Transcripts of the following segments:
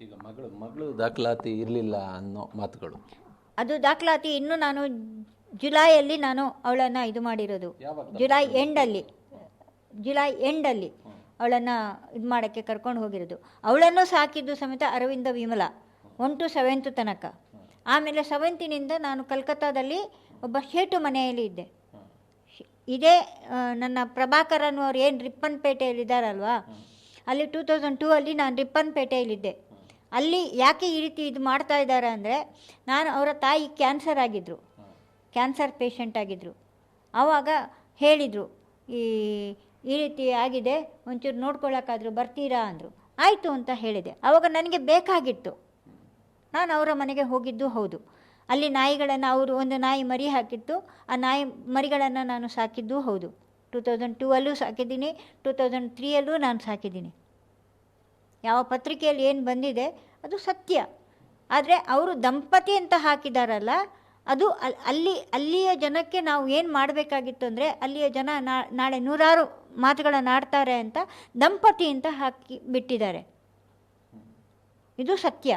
ಈಗ ಮಗಳು ದಾಖಲಾತಿ ಇರಲಿಲ್ಲ ಅನ್ನೋ ಮಾತುಗಳು. ಅದು ದಾಖಲಾತಿ ಇನ್ನೂ ನಾನು ಜುಲೈಯಲ್ಲಿ ನಾನು ಅವಳನ್ನು ಇದು ಮಾಡಿರೋದು. ಜುಲೈ ಎಂಡಲ್ಲಿ ಅವಳನ್ನು ಇದು ಮಾಡೋಕ್ಕೆ ಕರ್ಕೊಂಡು ಹೋಗಿರೋದು. ಅವಳನ್ನು ಸಾಕಿದ್ದು ಸಮೇತ ಅರವಿಂದ ವಿಮಲ 1 to 7th ತನಕ. ಆಮೇಲೆ 7th ನಾನು ಕಲ್ಕತ್ತಾದಲ್ಲಿ ಒಬ್ಬ ಶೇಟು ಮನೆಯಲ್ಲಿ ಇದ್ದೆ. ಇದೇ ನನ್ನ ಪ್ರಭಾಕರ್ ಅನ್ನೋರು ಏನು ರಿಪ್ಪನ್ಪೇಟೆಯಲ್ಲಿದ್ದಾರಲ್ವ, ಅಲ್ಲಿ 2002 ನಾನು ರಿಪ್ಪನ್ಪೇಟೆಯಲ್ಲಿದ್ದೆ. ಅಲ್ಲಿ ಯಾಕೆ ಈ ರೀತಿ ಇದು ಮಾಡ್ತಾ ಇದ್ದಾರೆ ಅಂದರೆ, ನಾನು ಅವರ ತಾಯಿ ಕ್ಯಾನ್ಸರ್ ಪೇಷಂಟ್ ಆಗಿದ್ದರು. ಆವಾಗ ಹೇಳಿದರು, ಈ ರೀತಿ ಆಗಿದೆ, ಒಂಚೂರು ನೋಡ್ಕೊಳ್ಳೋಕ್ಕಾದರೂ ಬರ್ತೀರಾ ಅಂದರು. ಆಯಿತು ಅಂತ ಹೇಳಿದೆ. ಆವಾಗ ನನಗೆ ಬೇಕಾಗಿತ್ತು. ನಾನು ಅವರ ಮನೆಗೆ ಹೋಗಿದ್ದು ಹೌದು. ಅಲ್ಲಿ ನಾಯಿಗಳನ್ನು ಅವರು ಒಂದು ನಾಯಿ ಮರಿ ಹಾಕಿತ್ತು. ಆ ನಾಯಿ ಮರಿಗಳನ್ನು ನಾನು ಸಾಕಿದ್ದು ಹೌದು. 2002 ಸಾಕಿದ್ದೀನಿ, 2003 ನಾನು ಸಾಕಿದ್ದೀನಿ. ಯಾವ ಪತ್ರಿಕೆಯಲ್ಲಿ ಏನು ಬಂದಿದೆ ಅದು ಸತ್ಯ. ಆದರೆ ಅವರು ದಂಪತಿ ಅಂತ ಹಾಕಿದಾರಲ್ಲ, ಅದು ಅಲ್ಲಿಯ ಜನಕ್ಕೆ ನಾವು ಏನು ಮಾಡಬೇಕಾಗಿತ್ತು ಅಂದರೆ, ಅಲ್ಲಿಯ ಜನ ನಾಳೆ ನೂರಾರು ಮಾತುಗಳನ್ನು ಆಡ್ತಾರೆ ಅಂತ ದಂಪತಿ ಅಂತ ಹಾಕಿ ಬಿಟ್ಟಿದ್ದಾರೆ. ಇದು ಸತ್ಯ.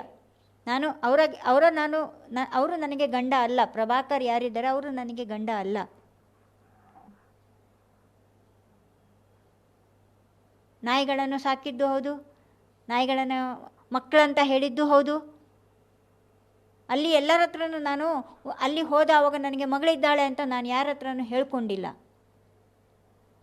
ಅವರು ನನಗೆ ಗಂಡ ಅಲ್ಲ. ಪ್ರಭಾಕರ್ ಯಾರಿದ್ದಾರೆ ಅವರು ನನಗೆ ಗಂಡ ಅಲ್ಲ. ನಾಯಿಗಳನ್ನು ಸಾಕಿದ್ದು ಹೌದು, ನಾಯಿಗಳನ್ನು ಮಕ್ಕಳಂತ ಹೇಳಿದ್ದು ಹೌದು. ಅಲ್ಲಿ ಎಲ್ಲರ ಹತ್ರನೂ ನಾನು ಅಲ್ಲಿ ಹೋದ ಆವಾಗ ನನಗೆ ಮಗಳಿದ್ದಾಳೆ ಅಂತ ನಾನು ಯಾರ ಹತ್ರನೂ ಹೇಳ್ಕೊಂಡಿಲ್ಲ.